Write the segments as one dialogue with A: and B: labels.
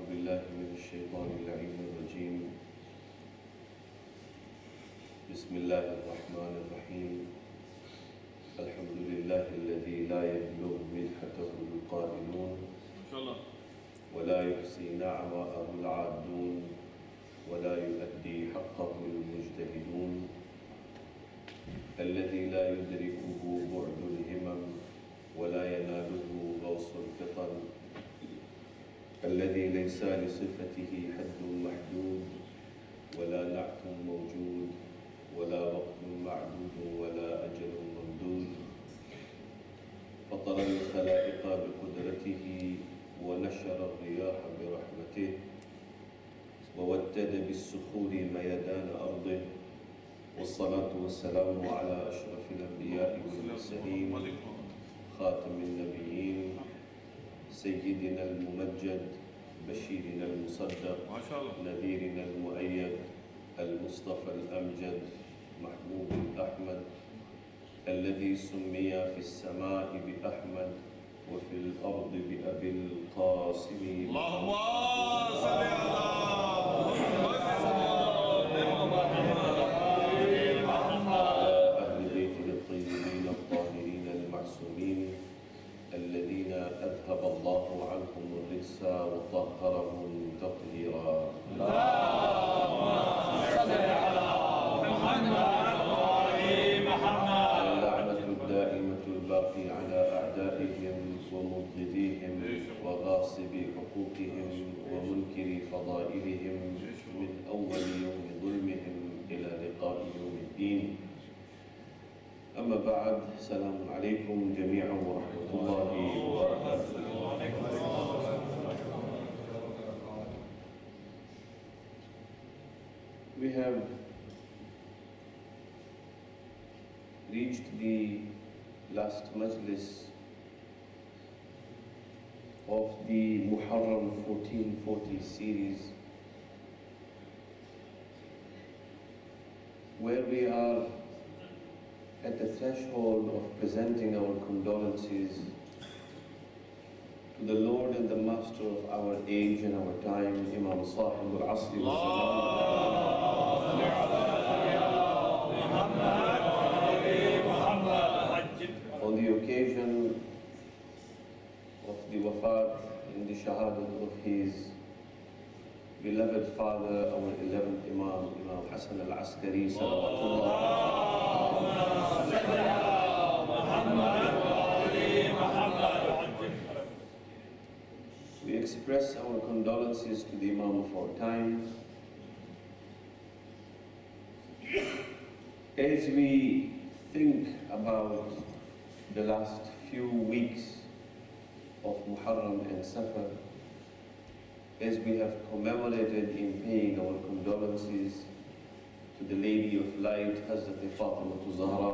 A: بالله من الشيطان اللعين الرجيم. بسم الله الرحمن الرحيم. الحمد لله الذي لا يبلغ مدحته القائلون ولا يحصي نعماءه العادون ولا يؤدي حقه المجتهدون. الذي لا يدركه بعد الهمم ولا يناله غوص الفطن. الذي ليس لصفته حد محدود ولا نعت موجود ولا وقت معدود ولا أجل ممدود. فطر الخلائق بقدرته ونشر الرياح برحمته ووتد بالسخور ميدان أرضه. والصلاة والسلام على أشرف الأنبياء والمرسلين خاتم النبيين سيدنا الممجد بشيرنا المصدق نذيرنا المؤيد المصطفى الأمجد محبوب الأحمد الذي سمي في السماء بأحمد وفي الأرض بأبي القاسم.
B: اللهم صل على
A: أهل بيته الطيبين الطاهرين المعصومين الذين أذهب الله عنهم الرجس وطهرهم تطهيرا. اللعنة الدائمة الباقي على أعدائهم ومبغضيهم وغاصبي حقوقهم ومنكري فضائلهم من أول يوم ظلمهم إلى لقاء يوم الدين. أما بعد، السلام عليكم جميعا ورحمة الله وبركاته. We have reached the last majlis of the Muharram 1440 series, where we are at the threshold of presenting our condolences to the Lord and the Master of our age and our time, Imam Sahib al-Asri on the occasion of the wafat in the Shahadat of his beloved father, our 11th Imam, Imam Hassan al-Askari, salawatullah. We express our condolences to the Imam of our time. As we think about the last few weeks of Muharram and Safar, as we have commemorated in paying our condolences to the Lady of Light, Hazrat Fatima Zahra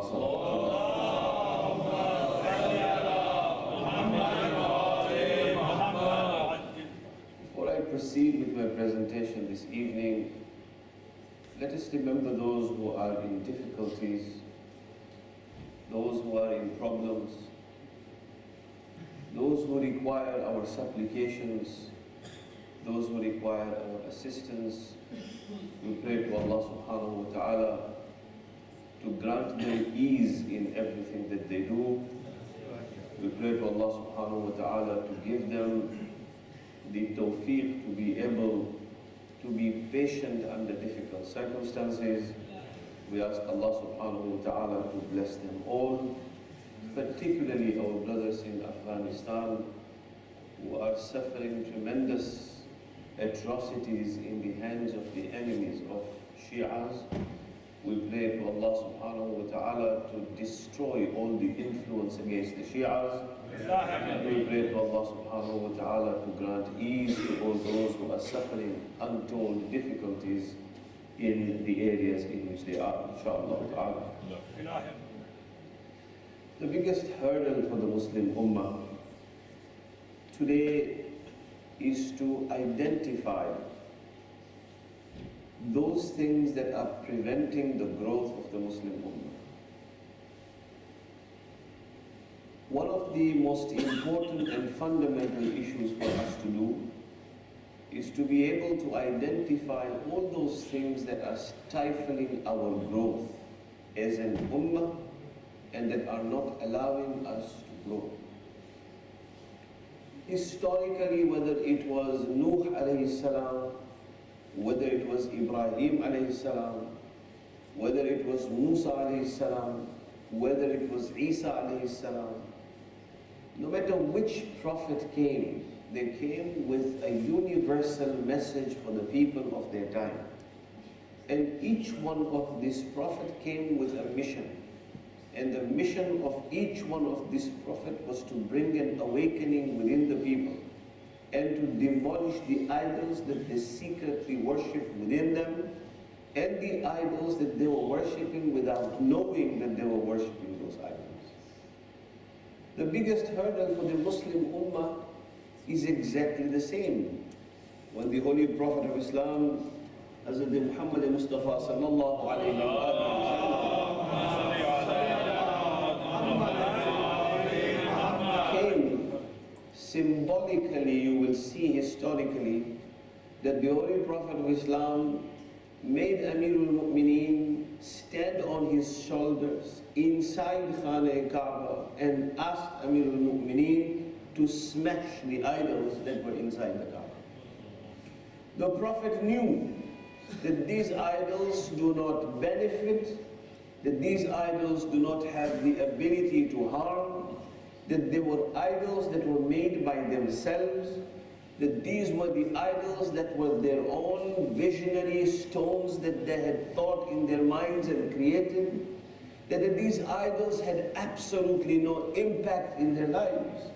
A: Before I proceed with my presentation this evening, let us remember those who are in difficulties, those who are in problems, those who require our supplications, those who require our assistance. We pray to Allah subhanahu wa ta'ala to grant them ease in everything that they do. We pray to Allah subhanahu wa ta'ala to give them the tawfiq to be able to be patient under difficult circumstances. We ask Allah subhanahu wa ta'ala to bless them all, particularly our brothers in Afghanistan who are suffering tremendous atrocities in the hands of the enemies of Shi'as. We pray to Allah subhanahu wa ta'ala to destroy all the influence against the Shi'as. We pray to Allah subhanahu wa ta'ala to grant ease to all those who are suffering untold difficulties in the areas in which they are, inshaAllah ta'ala. The biggest hurdle for the Muslim Ummah today is to identify those things that are preventing the growth of the Muslim Ummah. One of the most important and fundamental issues for us to do is to be able to identify all those things that are stifling our growth as an ummah and that are not allowing us to grow. Historically, whether it was Nuh alayhi salam, whether it was Ibrahim alayhi salam, whether it was Musa alayhi salam, whether it was Isa alayhi salam, no matter which prophet came, they came with a universal message for the people of their time. And each one of these prophets came with a mission. And the mission of each one of these prophets was to bring an awakening within the people and to demolish the idols that they secretly worshipped within them and the idols that they were worshipping without knowing that they were worshipping those idols. The biggest hurdle for the Muslim Ummah is exactly the same. When the Holy Prophet of Islam, Hazrat Muhammad Mustafa sallallahu alayhi wa came, symbolically you will see historically that the Holy Prophet of Islam made Amirul Mu'mineen stand on his shoulders inside Khana-e-Kaaba and asked Amirul Mu'mineen to smash the idols that were inside the Kaaba. The Prophet knew that these idols do not benefit, that these idols do not have the ability to harm, that they were idols that were made by themselves, that these were the idols that were their own visionary stones that they had thought in their minds and created, that these idols had absolutely no impact in their lives.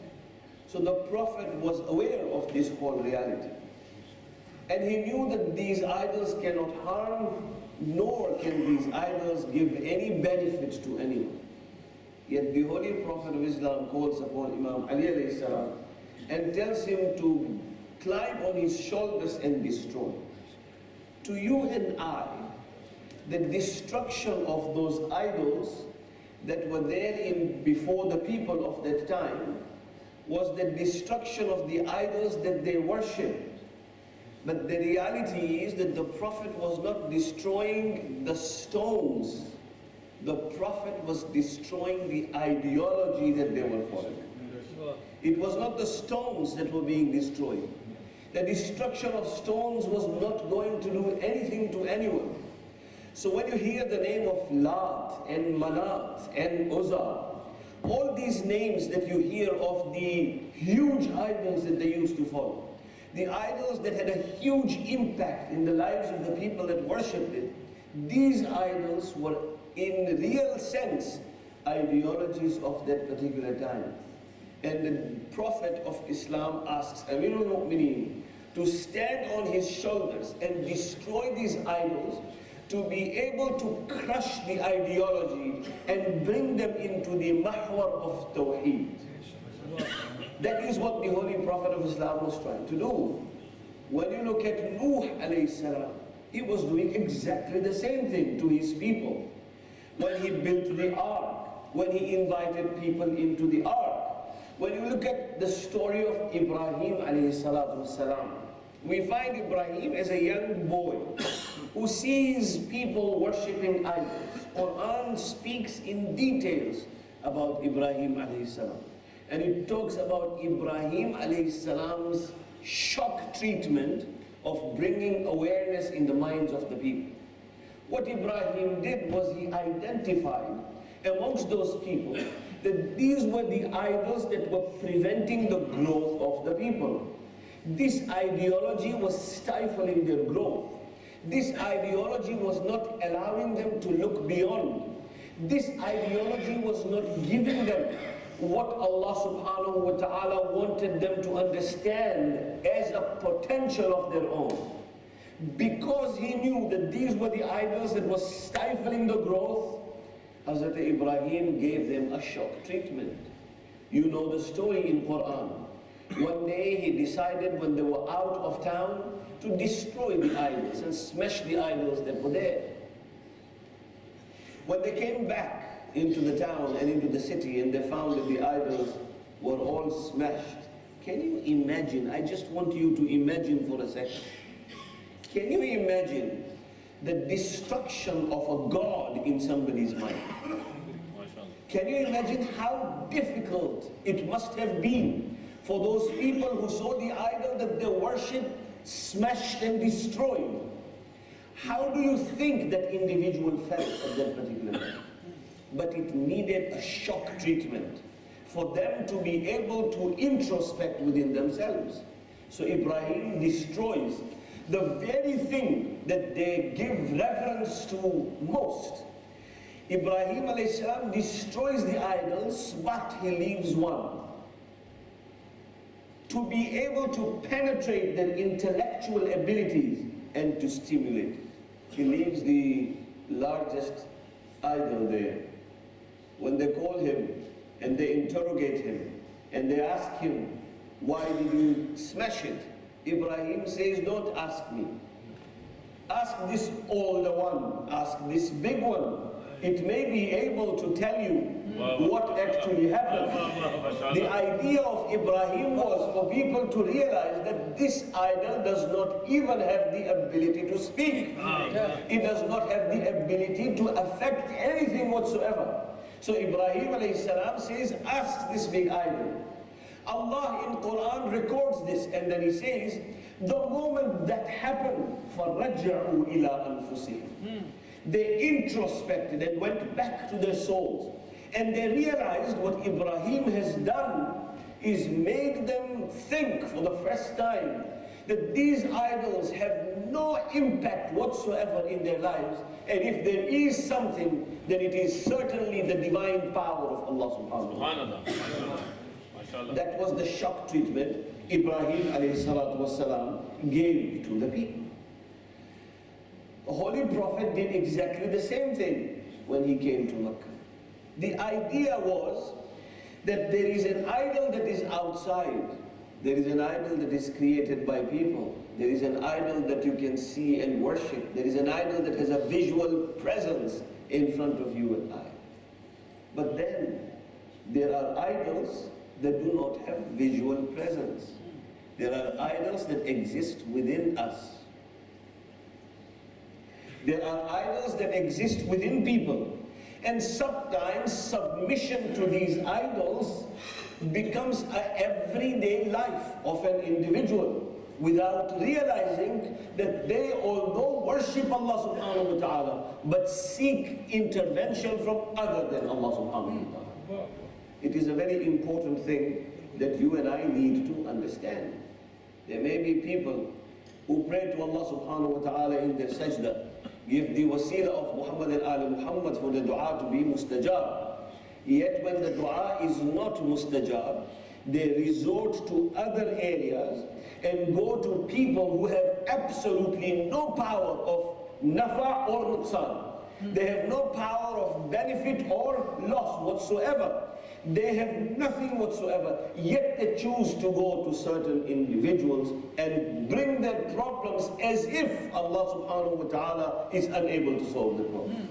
A: So the Prophet was aware of this whole reality. And he knew that these idols cannot harm, nor can these idols give any benefit to anyone. Yet the Holy Prophet of Islam calls upon Imam Ali alayhi salam and tells him to climb on his shoulders and destroy. To you and I, the destruction of those idols that were there before the people of that time was the destruction of the idols that they worshipped. But the reality is that the Prophet was not destroying the stones. The Prophet was destroying the ideology that they were following. It was not the stones that were being destroyed. The destruction of stones was not going to do anything to anyone. So when you hear the name of Lat and Manat and Uzza, all these names that you hear of the huge idols that they used to follow, the idols that had a huge impact in the lives of the people that worshipped it, these idols were in real sense ideologies of that particular time. And the Prophet of Islam asks Amirul Mu'mineen to stand on his shoulders and destroy these idols, to be able to crush the ideology and bring them into the mahwar of Tawheed. That is what the Holy Prophet of Islam was trying to do. When you look at Nuh alayhi salam, he was doing exactly the same thing to his people. When he built the ark, when he invited people into the ark, when you look at the story of Ibrahim alayhi salatu wasalam, we find Ibrahim as a young boy who sees people worshipping idols. Quran speaks in details about Ibrahim alayhi salam. And it talks about Ibrahim alayhi salam's shock treatment of bringing awareness in the minds of the people. What Ibrahim did was he identified amongst those people that these were the idols that were preventing the growth of the people. This ideology was stifling their growth. This ideology was not allowing them to look beyond. This ideology was not giving them what Allah subhanahu wa ta'ala wanted them to understand as a potential of their own. Because he knew that these were the idols that were stifling the growth, Hazrat Ibrahim gave them a shock treatment. You know the story in Quran. One day he decided, when they were out of town, to destroy the idols and smash the idols that were there. When they came back into the town and into the city and they found that the idols were all smashed, Can you imagine? I just want you to imagine for a second. Can you imagine the destruction of a god in somebody's mind? Can you imagine how difficult it must have been for those people who saw the idol that they worship smashed and destroyed? How do you think that individual felt at that particular time? But it needed a shock treatment for them to be able to introspect within themselves. So Ibrahim destroys the very thing that they give reverence to most. Ibrahim alayhi salam destroys the idols, but he leaves one. To be able to penetrate their intellectual abilities and to stimulate. He leaves the largest idol there. When they call him and they interrogate him and they ask him, why did you smash it? Ibrahim says, don't ask me. Ask this older one, ask this big one. It may be able to tell you what actually happened. The idea of Ibrahim was for people to realize that this idol does not even have the ability to speak. It does not have the ability to affect anything whatsoever. So Ibrahim alayhi salam says, ask this big idol. Allah in Quran records this, and then he says, the moment that happened, فَرَجَعُوا إِلَىٰ أَنفُسِهِمْ. They introspected and went back to their souls. And they realized what Ibrahim has done is made them think for the first time that these idols have no impact whatsoever in their lives. And if there is something, then it is certainly the divine power of Allah subhanahu wa ta'ala. That was the shock treatment Ibrahim alayhi salatu wasalam gave to the people. The Holy Prophet did exactly the same thing when he came to Mecca. The idea was that there is an idol that is outside. There is an idol that is created by people. There is an idol that you can see and worship. There is an idol that has a visual presence in front of you and I. But then there are idols that do not have visual presence. There are idols that exist within us. There are idols that exist within people. And sometimes submission to these idols becomes an everyday life of an individual without realizing that they, although worship Allah subhanahu wa ta'ala, but seek intervention from other than Allah subhanahu wa ta'ala. It is a very important thing that you and I need to understand. There may be people who pray to Allah subhanahu wa ta'ala in their sajda, give the wasila of Muhammad and Ali Muhammad for the dua to be mustajab. Yet when the dua is not mustajab, they resort to other areas and go to people who have absolutely no power of nafa or nuqsan. They have no power of benefit or loss whatsoever. They have nothing whatsoever, yet they choose to go to certain individuals and bring their problems as if Allah subhanahu wa ta'ala is unable to solve the problem.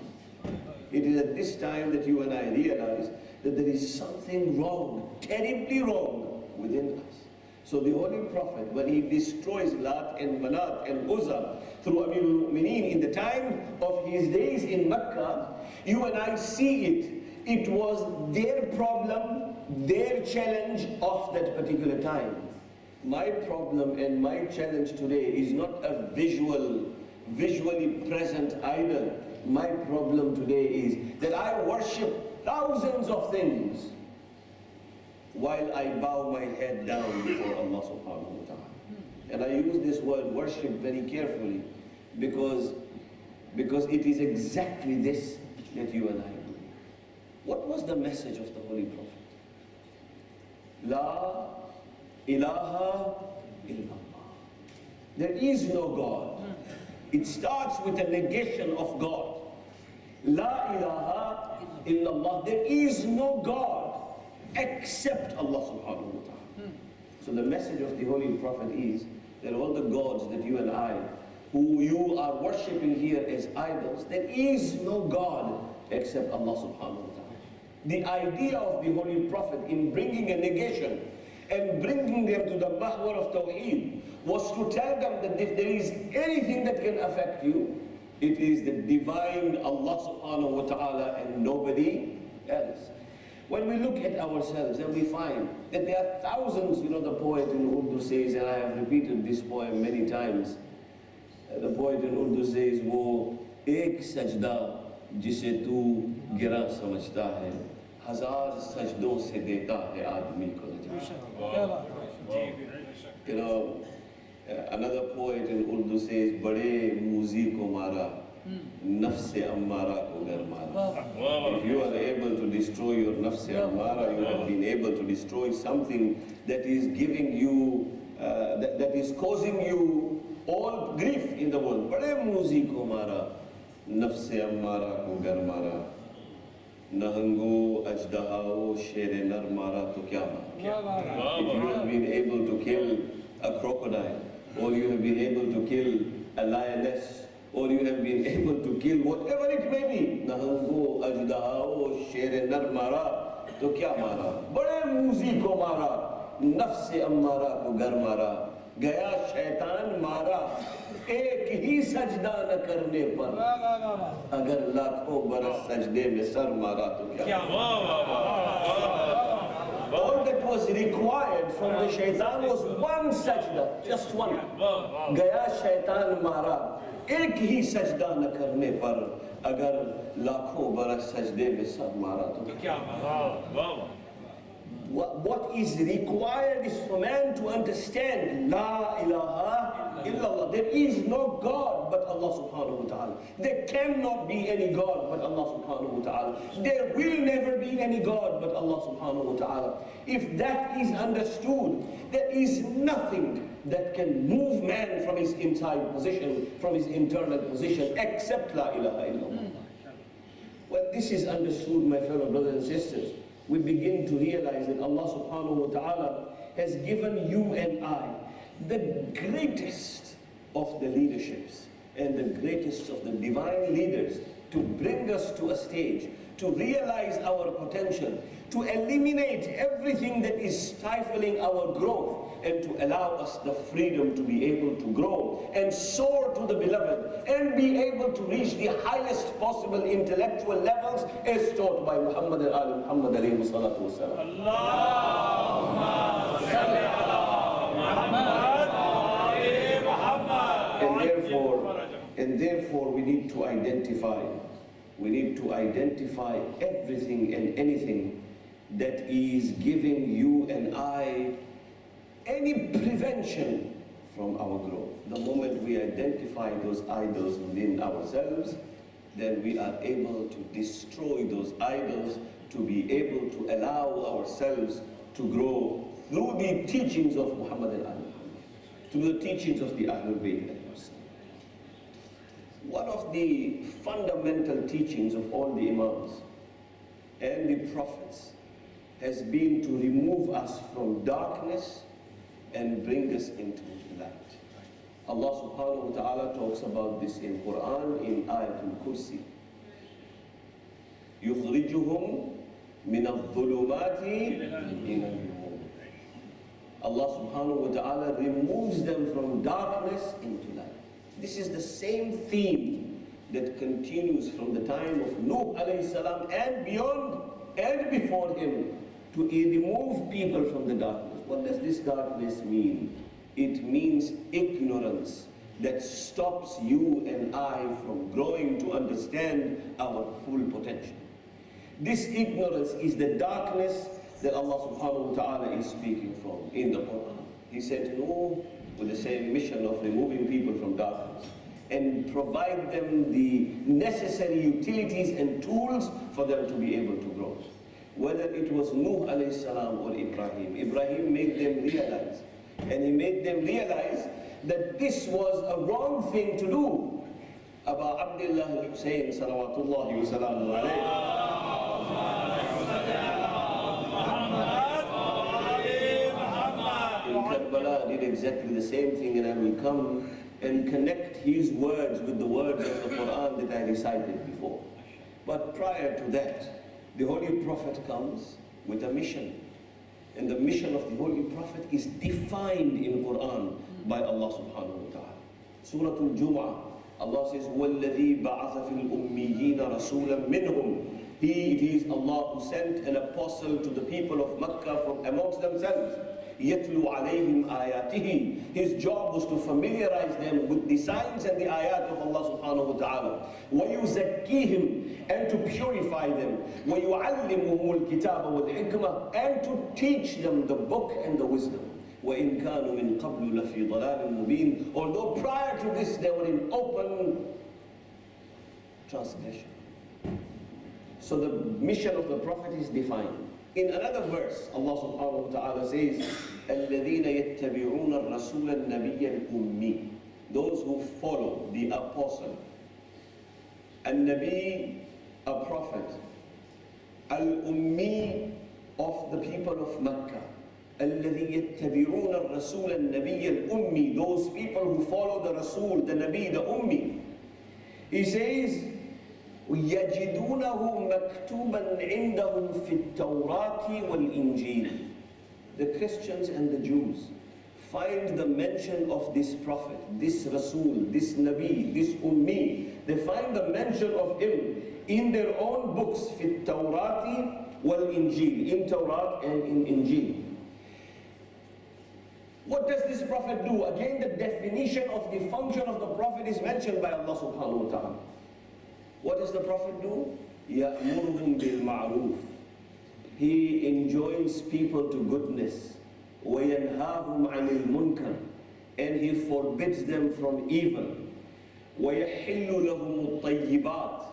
A: It is at this time that you and I realize that there is something wrong, terribly wrong within us. So the Holy Prophet, when he destroys Lat and Manat and Uzza through Amirul Mu'mineen in the time of his days in Mecca, you and I see it. It was their problem, their challenge of that particular time. My problem and my challenge today is not a visually present idol. My problem today is that I worship thousands of things while I bow my head down before Allah subhanahu wa ta'ala. And I use this word worship very carefully because it is exactly this that you and I do. What was the message of the Holy Prophet? La ilaha illallah. There is no God. It starts with a negation of God. La ilaha illallah. There is no God except Allah subhanahu wa ta'ala. So the message of the Holy Prophet is that all the gods that you and I, who you are worshipping here as idols, there is no God except Allah subhanahu wa ta'ala. The idea of the Holy Prophet in bringing a negation and bringing them to the mahwar of Tawheed was to tell them that if there is anything that can affect you, it is the divine Allah subhanahu wa ta'ala and nobody else. When we look at ourselves, then we find that there are thousands, the poet in Urdu says, and I have repeated this poem many times, the poet in Urdu says, वो एक सजदा जिसे तू गिरा समझता है, हजार सजदों से देता है आदमी को नजात. Another poet in Urdu says, बड़े मूजी को मारा, nafs-e ammara ko gar mara. If you are able to destroy your nafs-e ammara, you have been able to destroy something that is giving you, that is causing you all grief in the world. Bade moozi ko mara, nafs-e ammara ko gar mara. Nahango ajdahao shere nar mara to kya mara. If you have been able to kill a crocodile, or you have been able to kill a lioness, or you have been able to kill whatever it may be, nahango ajdahao shere nar mara to kya mara. Bade moozi ko mara, nafs-e ammara ko gar mara. गया शैतान मारा एक ही सजदा न करने पर, अगर लाखों बरस सजदे में सर मारा तो क्या. All that was required from the shaitan was one sajda, just one. गया शैतान मारा एक ही सजदा न करने पर, अगर लाखों बरस सजदे में सर मारा तो क्या. What is required is for man to understand La ilaha illallah. There is no God but Allah subhanahu wa ta'ala. There cannot be any God but Allah subhanahu wa ta'ala. There will never be any God but Allah subhanahu wa ta'ala. If that is understood, there is nothing that can move man from his inside position, from his internal position, except La ilaha illallah. When this is understood, my fellow brothers and sisters, we begin to realize that Allah subhanahu wa ta'ala has given you and I the greatest of the leaderships and the greatest of the divine leaders to bring us to a stage, to realize our potential, to eliminate everything that is stifling our growth, and to allow us the freedom to be able to grow and soar to the beloved and be able to reach the highest possible intellectual levels as taught by Muhammad and Ali Muhammad alayhi salatu wasalam. Allahumma salli ala Muhammad ali Muhammad. And therefore we need to identify everything and anything that is giving you and I any prevention from our growth. The moment we identify those idols within ourselves, then we are able to destroy those idols, to be able to allow ourselves to grow through the teachings of Muhammad and Ali, through the teachings of the Ahlul Bayt. One of the fundamental teachings of all the Imams and the Prophets has been to remove us from darkness and bring us into light. Allah subhanahu wa ta'ala talks about this in Quran in Ayatul Kursi. يُخْرِجُهُمْ مِنَ الظُّلُمَاتِ إِلَى النُّورِ. Allah subhanahu wa ta'ala removes them from darkness into light. This is the same theme that continues from the time of Nuh alayhi salam and beyond and before him, to remove people from the darkness. What does this darkness mean? It means ignorance that stops you and I from growing to understand our full potential. This ignorance is the darkness that Allah subhanahu wa ta'ala is speaking from in the Quran. He said no, with the same mission of removing people from darkness and provide them the necessary utilities and tools for them to be able to grow. Whether it was Nuh alayhi salam or Ibrahim, Ibrahim made them realize, and he made them realize that this was a wrong thing to do. Aba Abdullah al-Hussein salawatullahi wa salamu alayhi in Karbala did exactly the same thing, and I will come and connect his words with the words of the Quran that I recited before. But prior to that, the Holy Prophet comes with a mission. And the mission of the Holy Prophet is defined in Quran by Allah subhanahu wa ta'ala. Surah Al-Jumu'ah, Allah says, وَالَّذِي بَعَثَ فِي الْأُمِّيِّينَ رَسُولًا مِّنْهُمْ. It is Allah who sent an apostle to the people of Makkah from amongst themselves. يَتْلُو عَلَيْهِمْ آيَاتِهِ. His job was to familiarize them with the signs and the ayat of Allah subhanahu wa ta'ala. وَيُزَكِّيهِمْ, and to purify them. وَيُعَلِّمُهُمُ الْكِتَابَ وَالْحِكْمَةِ, and to teach them the book and the wisdom. وَإِنْ كَانُوا مِنْ قَبْلُ لَفِي ضَلَالٍ مُبِينٍ. Although prior to this they were in open transgression. So the mission of the Prophet is defined. In another verse, Allah subhanahu wa ta'ala says, الَّذِينَ يَتَّبِعُونَ الرَّسُولَ النَّبِيَّ الْأُمِّي. Those who follow the apostle. Al-Nabi, a prophet. Al-Ummi, of the people of Makkah. الَّذِي يَتَّبِعُونَ الرَّسُولَ النَّبِيَّ الْأُمِّي. Those people who follow the Rasul, the Nabi, the Ummi. He says, يَجِدُونَهُ مَكْتُوبًا عِنْدَهُمْ فِي التَّوْرَاةِ وَالْإِنْجِيلِ. The Christians and the Jews find the mention of this prophet, this Rasul, this Nabi, this Ummi. They find the mention of him in their own books, فِي التَّوْرَاةِ وَالْإِنْجِيلِ, in Tawrat and in Injil. What does this prophet do? Again, the definition of the function of the prophet is mentioned by Allah subhanahu wa ta'ala. What does the prophet do? يَأْمُرُهُمْ بِالْمَعْرُوفِ. He enjoins people to goodness. وَيَنْهَاهُمْ عَنِ الْمُنْكَرِ. And he forbids them from evil. وَيَحِلُّ لَهُمُ الطَّيِّبَاتِ.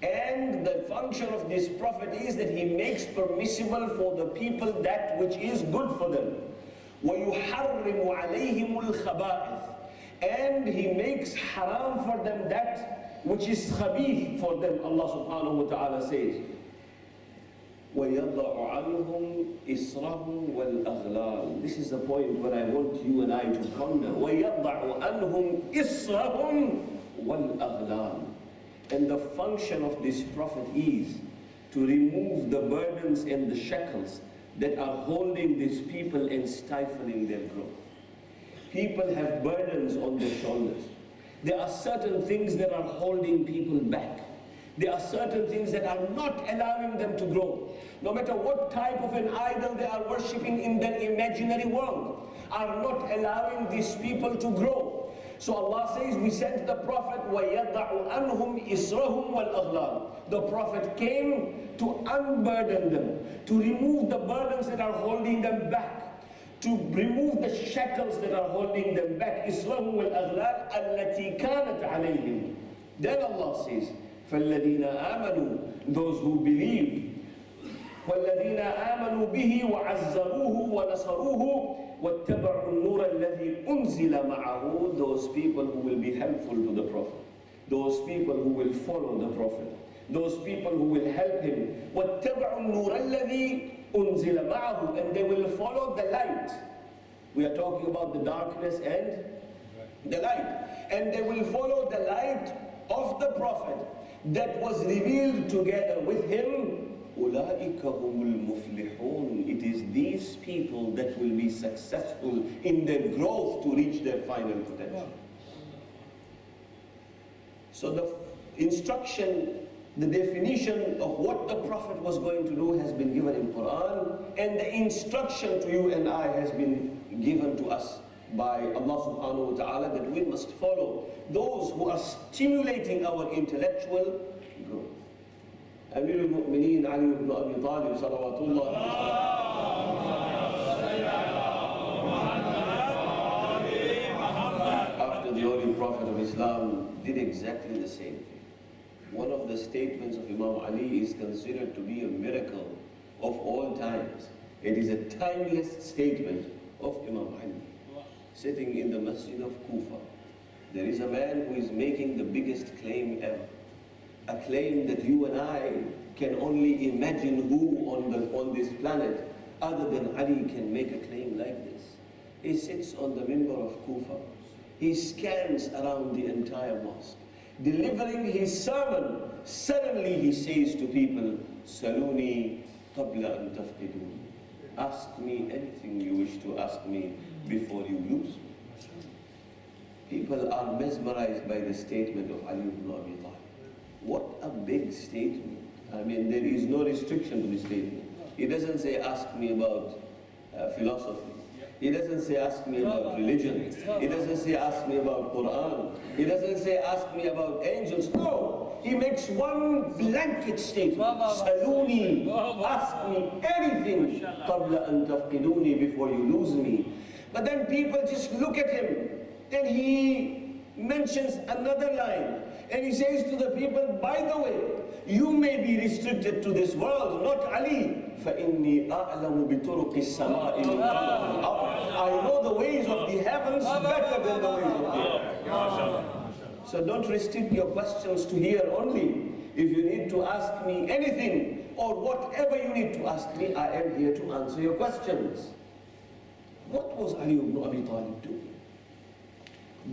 A: And the function of this prophet is that he makes permissible for the people that which is good for them. وَيُحَرِّمُ عَلَيْهِمُ الْخَبَائِثِ. And he makes haram for them that which is khabith for them, Allah subhanahu wa ta'ala says. وَيَضَعُ عَنْهُمْ إِسْرَهُمْ وَالْأَغْلَالِ. This is the point where I want you and I to ponder. وَيَضَعُ عَنْهُمْ إِسْرَهُمْ وَالْأَغْلَالِ. And the function of this prophet is to remove the burdens and the shackles that are holding these people and stifling their growth. People have burdens on their shoulders. There are certain things that are holding people back. There are certain things that are not allowing them to grow. No matter what type of an idol they are worshipping in their imaginary world, are not allowing these people to grow. So Allah says, we sent the Prophet, وَيَضَعُ عَنْهُمْ إِسْرَهُمْ وَالْأَغْلَالِ. The Prophet came to unburden them, to remove the burdens that are holding them back, to remove the shackles that are holding them back. إِسْرَهُمْ وَالْأَغْلَالِ الَّتِي كَانَتْ عَلَيْهِمْ. Then Allah says, فَالَّذِينَ آمَنُوا, those who believe, وَالَّذِينَ آمَنُوا بِهِ وَعَزَّرُوهُ وَنَصَرُوهُ وَاتَّبَعُوا النُّورَ الَّذِي أُنزِلَ مَعَهُ. Those people who will be helpful to the Prophet, those people who will follow the Prophet, those people who will help him. وَاتَّبَعُوا النُّورَ الَّذِي أُنزِلَ مَعَهُ. And they will follow the light. We are talking about the darkness and the light. And they will follow the light of the Prophet that was revealed together with him. أُولَٰئِكَ هُمُ الْمُفْلِحُونَ. It is these people that will be successful in their growth to reach their final potential. So the instruction, the definition of what the Prophet was going to do has been given in Quran, and the instruction to you and I has been given to us by Allah subhanahu wa ta'ala that we must follow those who are stimulating our intellectual growth. Amir al-Mu'mineen Ali ibn Abi Talib salawatullah. After the Holy Prophet of Islam did exactly the same thing. One of the statements of Imam Ali is considered to be a miracle of all times. It is a timeless statement of Imam Ali. Sitting in the masjid of Kufa, there is a man who is making the biggest claim ever. A claim that you and I can only imagine who on this planet other than Ali can make a claim like this. He sits on the minbar of Kufa. He scans around the entire mosque. Delivering his sermon, suddenly he says to people, Saluni qabla an tafqidun. ask me anything you wish to ask me before you lose me. People are mesmerized by the statement of Ali ibn Abi Talib. What a big statement. I mean, there is no restriction to the statement. He doesn't say, ask me about philosophy. He doesn't say, ask me about religion. He doesn't say, ask me about Quran. He doesn't say, ask me about angels. No, he makes one blanket statement. Saluni, ask me anything qabla an tafqiduni, before you lose me. But then people just look at him. Then he mentions another line. And he says to the people, by the way, you may be restricted to this world, not Ali. فَإِنِّي أَعْلَمُ بِطُرُقِ السَّمَاءِ مِنْ طُرُقِ الْأَرْضِ. I know the ways of the heavens better than the ways of the earth. So don't restrict your questions to here only. If you need to ask me anything, or whatever you need to ask me, I am here to answer your questions. What was Ali ibn Abi Talib doing?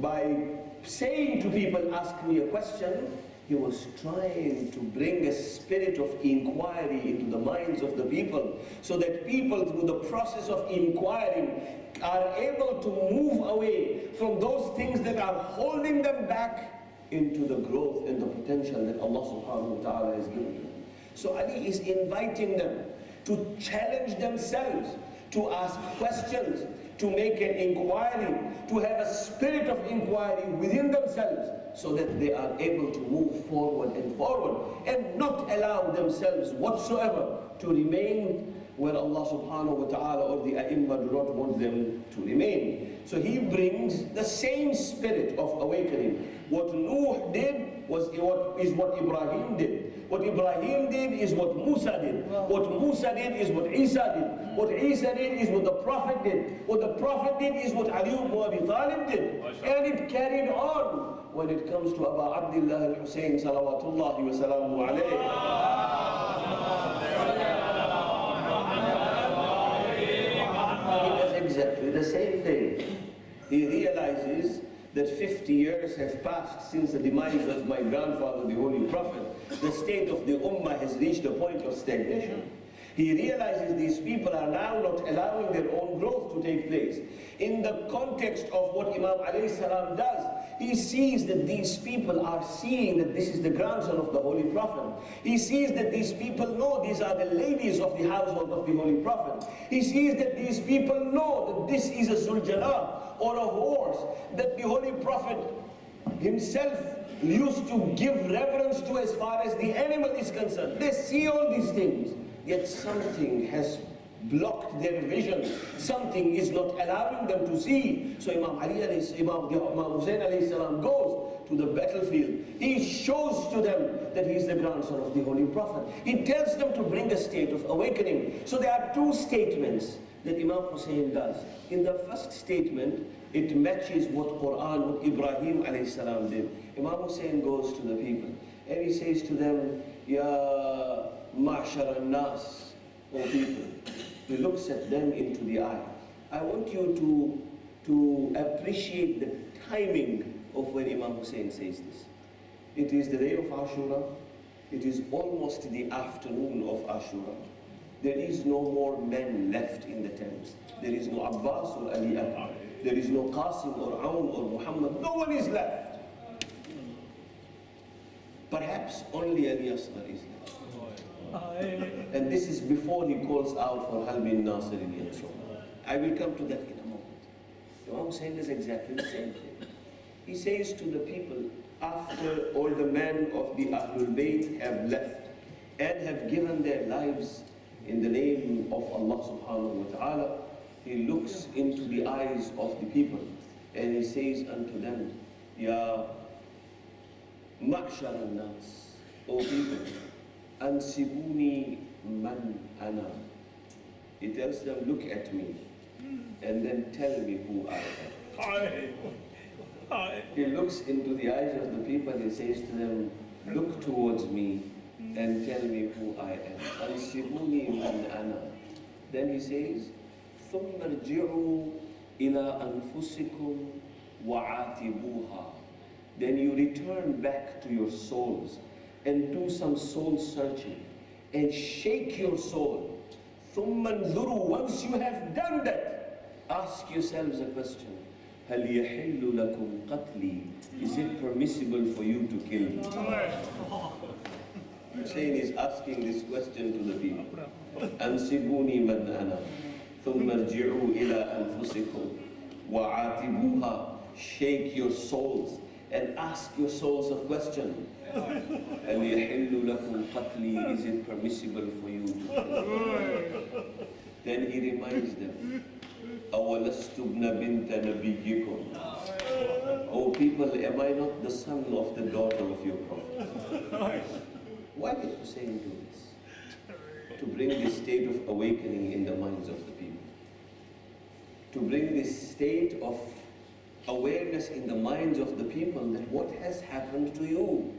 A: By saying to people, ask me a question, he was trying to bring a spirit of inquiry into the minds of the people, so that people, through the process of inquiring, are able to move away from those things that are holding them back into the growth and the potential that Allah subhanahu wa ta'ala has given them. So Ali is inviting them to challenge themselves, to ask questions, to make an inquiry, to have a spirit of inquiry within themselves, so that they are able to move forward and not allow themselves whatsoever to remain where Allah subhanahu wa ta'ala or the A'immah do not want them to remain. So he brings the same spirit of awakening. What Nuh did is what Ibrahim did. What Ibrahim did is what Musa did. What Musa did is what Isa did. What Isa did is what the Prophet did. What the Prophet did is what Ali ibn Abi Talib did. And it carried on when it comes to Abu Abdullah al-Hussein salawatullahi wa salamu alayhi. He does exactly the same thing. He realizes that 50 years have passed since the demise of my grandfather, the Holy Prophet. The state of the Ummah has reached a point of stagnation. He realizes these people are now not allowing their own growth to take place. In the context of what Imam alayhi salam does, he sees that these people are seeing that this is the grandson of the Holy Prophet. He sees that these people know these are the ladies of the household of the Holy Prophet. He sees that these people know that this is a Zuljana or a horse that the Holy Prophet himself used to give reverence to as far as the animal is concerned. They see all these things, yet something has blocked their vision. Something is not allowing them to see. So Imam Hussain alayhi salam goes to the battlefield. He shows to them that he is the grandson of the Holy Prophet. He tells them to bring a state of awakening. So there are two statements that Imam Hussain does. In the first statement, it matches what what Ibrahim alayhi salam did. Imam Hussain goes to the people and he says to them, Ya ma'shar al-nas, O people. He looks at them into the eye. I want you to appreciate the timing of when Imam Hussain says this. It is the day of Ashura. It is almost the afternoon of Ashura. There is no more men left in the tents. There is no Abbas or Ali Akbar. There is no Qasim or Aun or Muhammad. No one is left. Perhaps only Ali Askari is left. And this is before he calls out for Hal bin Nasirin and so on. I will come to that in a moment. Imam Hussain does exactly the same thing. He says to the people, after all the men of the Ahlul Bayt have left and have given their lives in the name of Allah subhanahu wa ta'ala, he looks into the eyes of the people and he says unto them, Ya ma'shar al-nas, O people, ansibuni man ana. He tells them, look at me and then tell me who I am. He looks into the eyes of the people and says to them, look towards me and tell me who I am. Ansibuni man ana. Then he says, ثم ارجعوا إلى أنفسكم وعاتبوها. Then you return back to your souls and do some soul searching and shake your soul. ثُمَّ انظُرُوا. Once you have done that, ask yourselves a question. هَلْ يَحِلُّ لَكُمْ قَتْلِي? Is it permissible for you to kill me? Hussein is asking this question to the people. أَنْسِبُونِي مَنْ أَنَا ثُمَّ ارْجِعُوا إِلَىٰ أَنفُسِكُمْ وَعَاتِبُوهَا. Shake your souls and ask your souls a question. هَلْ يَحِلُّ لَكُمْ قَتْلِي? Is it permissible for you to kill me? Then he reminds them, أَوَلَسْتُ ابْنَ بِنْتَ نَبِيِّكُمْ. Oh people, am I not the son of the daughter of your prophet? Why did Hussein do this? To bring this state of awakening in the minds of the people. To bring this state of awareness in the minds of the people that what has happened to you,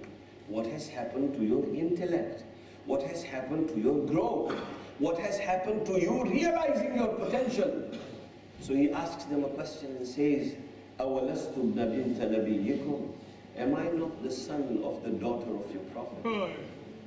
A: what has happened to your intellect, what has happened to your growth, what has happened to you realizing your potential. So he asks them a question and says, أَوَلَسْتُ ابْنَ بِنْتَ نَبِيِّكُمْ. Am I not the son of the daughter of your prophet?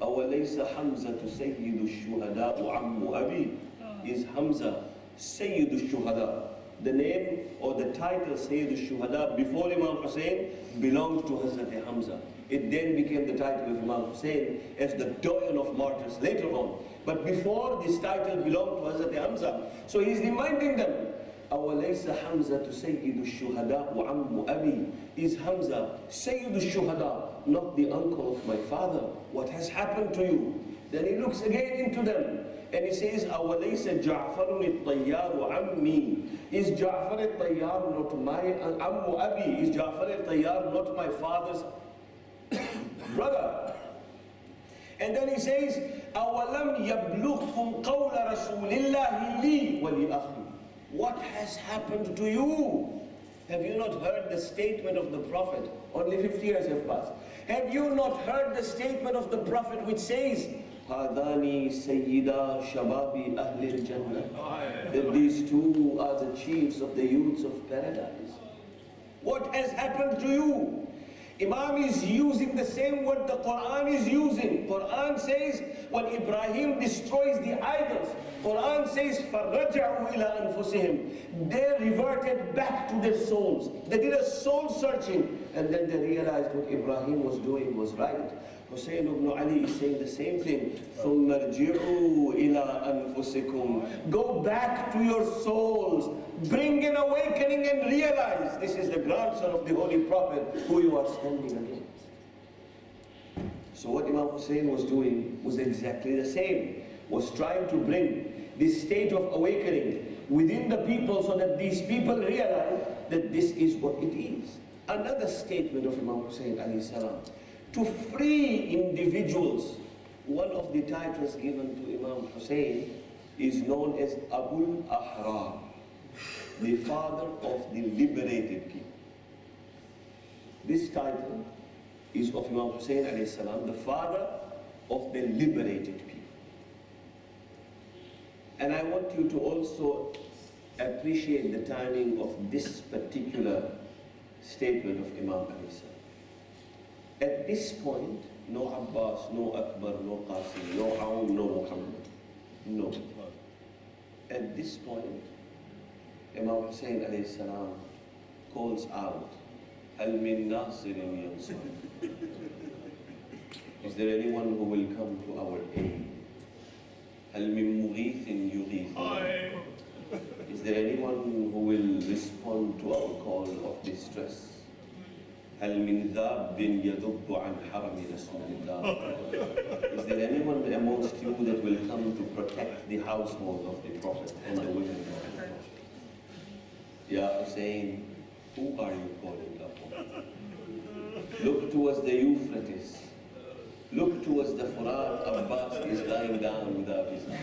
A: أَوَلَيْسَ حَمْزَةُ سَيِّدُ الشُّهَدَاءُ عَمُّ أَبِي. Is Hamza Sayyid al-Shuhada? The name or the title Sayyid al-Shuhada before Imam Hussein belonged to Hazrat Hamza. It then became the title of Imam Hussein as the doyen of martyrs later on. But before, this title belonged to Hazrat Hamza. So he's reminding them, أَوَلَيْسَ حَمْزَةُ سَيِّدُ الشُّهَدَاءُ عَمُّ أَبِي. Is Hamza Sayyid al-Shuhada, not the uncle of my father? What has happened to you? Then he looks again into them and he says, أَوَلَيْسَ جَعْفَرٌ الطَّيَّارُ عَمِّي. Is Ja'far al-Tayyar not my Ammu Abi? Is Ja'far al-Tayyar not my father's brother? And then he says, أَوَلَمْ يَبْلُغْكُمْ قَوْلَ رَسُولِ اللَّهِ لِي وَلِأَخِي. What has happened to you? Have you not heard the statement of the Prophet? Only 50 years have passed. Have you not heard the statement of the Prophet which says, هَذَانِ سَيِّدَا شَبَابِ أَهْلِ الْجَنَّةِ. That these two are the chiefs of the youths of paradise. What has happened to you? Imam is using the same word the Quran is using. Quran says, when Ibrahim destroys the idols, Quran says, فَرَجَعُوا إِلَىٰ أَنفُسِهِمْ. They reverted back to their souls. They did a soul searching, and then they realized what Ibrahim was doing was right. Hussein ibn Ali is saying the same thing. ثُمَّ ارْجِعُوا إِلَىٰ أَنفُسِكُمْ. Go back to your souls. Bring an awakening and realize this is the grandson of the Holy Prophet who you are standing against. So what Imam Hussein was doing was exactly the same. Was trying to bring this state of awakening within the people so that these people realize that this is what it is. Another statement of Imam Hussein alayhi salam. To free individuals, one of the titles given to Imam Hussein is known as Abul Ahrar, the father of the liberated people. This title is of Imam Hussein alayhi salam, the father of the liberated people. And I want you to also appreciate the timing of this particular statement of Imam alayhi salam. At this point, no Abbas, no Akbar, no Qasim, no Aoun, no Muhammad. No. At this point, Imam Hussein alayhi salam calls out, Hal min nasirin yansur. Is there anyone who will come to our aid? Hal min mughithin yughithuna. Is there anyone who will respond to our call of distress? هل من ذاب يذب عن حرم رسول الله. Is there anyone amongst you that will come to protect the household of the Prophet and the women of the Prophet? Ya Hussein, who are you calling upon? Look towards the Euphrates. Look towards the Furat. Abbas is lying down without his arms.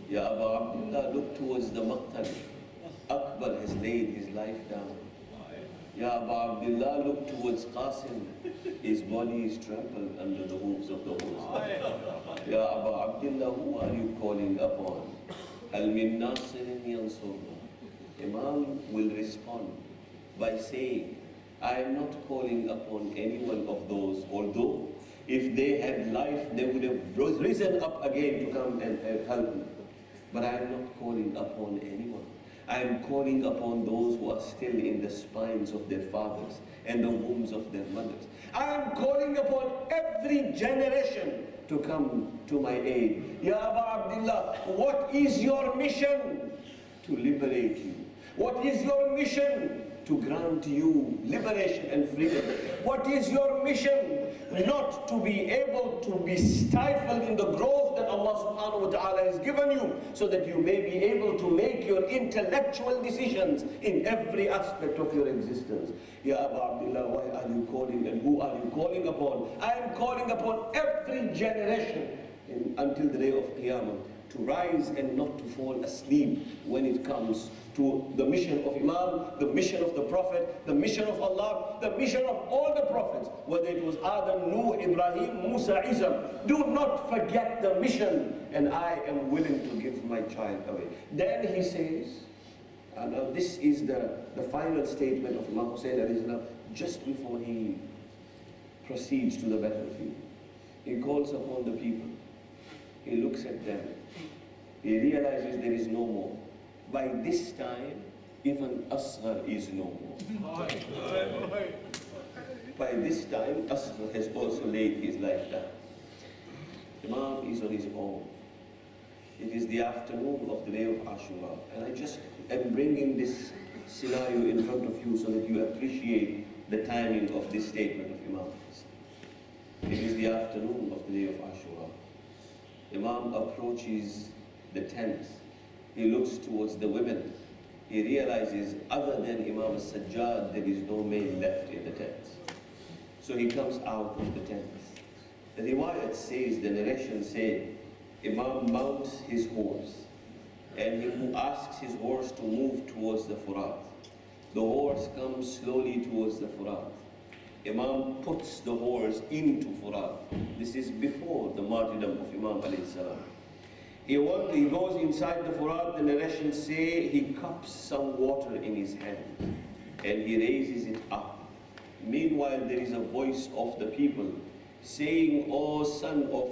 A: Ya Abu Abdullah, look towards the Maqtal. Akbar has laid his life down. Ya Abu Abdullah, look towards Qasim. His body is trampled under the hooves of the horse. Ya Abu Abdullah, who are you calling upon? Hal min nasirin yansurna. Imam will respond by saying, I am not calling upon any one of those, although if they had life, they would have risen up again to come and help me. But I am not calling upon anyone. I am calling upon those who are still in the spines of their fathers and the wombs of their mothers. I am calling upon every generation to come to my aid. Ya Aba Abdullah, what is your mission? To liberate you. What is your mission? To grant you liberation and freedom. What is your mission? Not to be able to be stifled in the growth that Allah subhanahu wa ta'ala has given you, so that you may be able to make your intellectual decisions in every aspect of your existence. Ya Aba Abdullah, why are you calling and who are you calling upon? I am calling upon every generation until the day of Qiyamah to rise and not to fall asleep when it comes to the mission of Imam, the mission of the Prophet, the mission of Allah, the mission of all the Prophets, whether it was Adam, Nuh, Ibrahim, Musa, Isa. Do not forget the mission, and I am willing to give my child away. Then he says, and this is the final statement of Imam Hussain alayhi salam, just before he proceeds to the battlefield. He calls upon the people. He looks at them. He realizes there is no more. By this time, even Asghar is no more. By this time, Asghar has also laid his life down. Imam is on his own. It is the afternoon of the day of Ashura, and I just am bringing this scenario in front of you so that you appreciate the timing of this statement of Imam. It is the afternoon of the day of Ashura. Imam approaches the tent. He looks towards the women. He realizes other than Imam al-Sajjad, there is no male left in the tent. So he comes out of the tent. The riwayat says, the narration says, Imam mounts his horse and he asks his horse to move towards the Furat. The horse comes slowly towards the Furat. Imam puts the horse into Furat. This is before the martyrdom of Imam alayhi salam. He goes inside the Furat, the narrations say he cups some water in his hand and he raises it up. Meanwhile, there is a voice of the people saying, O son of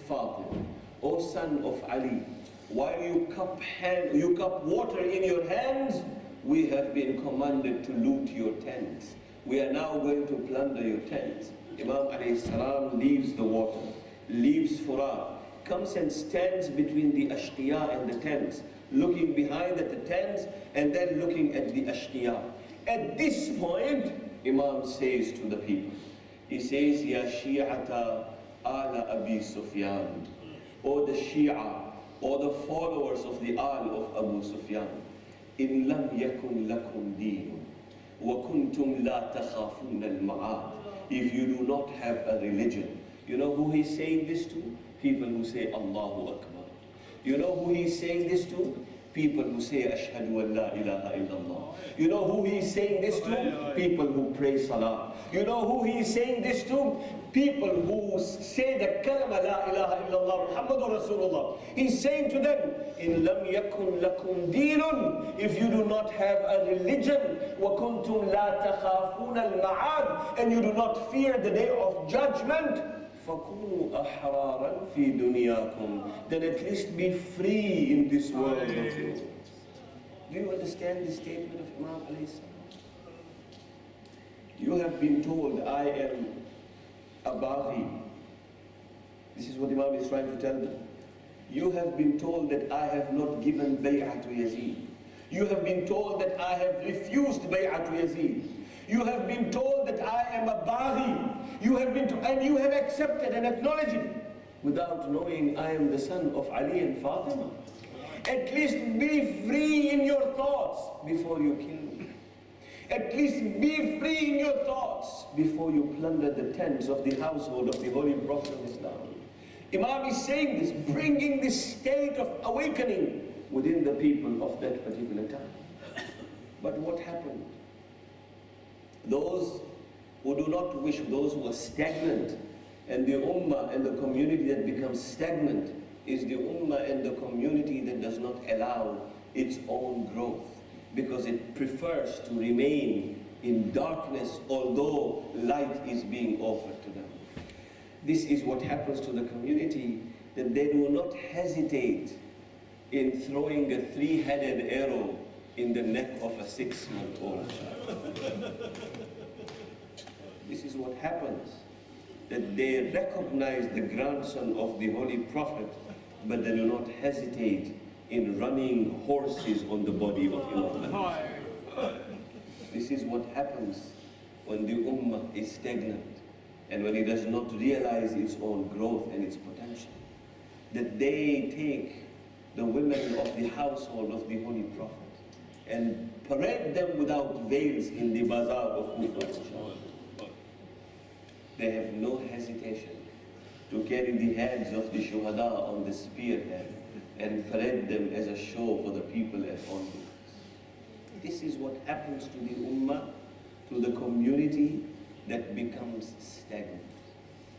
A: Fatima, O son of Ali, while you cup water in your hands, we have been commanded to loot your tents. We are now going to plunder your tents. Imam alayhi salam leaves the water, leaves Furat, comes and stands between the ashqiya and the tents, looking behind at the tents and then looking at the ashqiya. At this point, Imam says to the people, he says, Ya Shi'ata ala Abi Sufyan, or the Shia, or the followers of the Al of Abu Sufyan, in lam yakun lakum deen, wa kuntum la takhafun al-ma'ad. If you do not have a religion. You know who he's saying this to? People who say Allahu Akbar. You know who he's saying this to? People who say Ashhadu an la ilaha illallah. You know who he's saying this to? People who pray Salah. You know who he's saying this to? People who say the kalama la ilaha illallah Muhammadur Rasulullah. He's saying to them, in lam yakun lakum deenun, if you do not have a religion, wa kuntum la takhafun al-ma'ad, and you do not fear the day of judgment, فَكُونُوا أَحْرَارًا فِي دُنْيَاكُمْ, then at least be free in this world of yours. Do you understand the statement of Imam alayhi salam? You have been told, I am a baghi. This is what Imam is trying to tell them. You have been told that I have not given bay'ah to Yazid. You have been told that I have refused bay'ah to Yazid. You have been told that I am a baghi. You have been and you have accepted and acknowledged it without knowing I am the son of Ali and Fatima. At least be free in your thoughts before you kill me. At least be free in your thoughts before you plunder the tents of the household of the Holy Prophet of Islam. Imam is saying this, bringing this state of awakening within the people of that particular time. But what happened? Those who do not wish, those who are stagnant, and the ummah and the community that becomes stagnant is the ummah and the community that does not allow its own growth, because it prefers to remain in darkness although light is being offered to them. This is what happens to the community, that they do not hesitate in throwing a 3-headed arrow in the neck of a 6-month-old child. This is what happens, that they recognize the grandson of the Holy Prophet, but they do not hesitate in running horses on the body of Imam. This is what happens when the Ummah is stagnant and when it does not realize its own growth and its potential. That they take the women of the household of the Holy Prophet and parade them without veils in the bazaar of Kufa. They have no hesitation to carry the heads of the Shuhada on the spearhead and parade them as a show for the people at onlookers. This is what happens to the Ummah, to the community that becomes stagnant.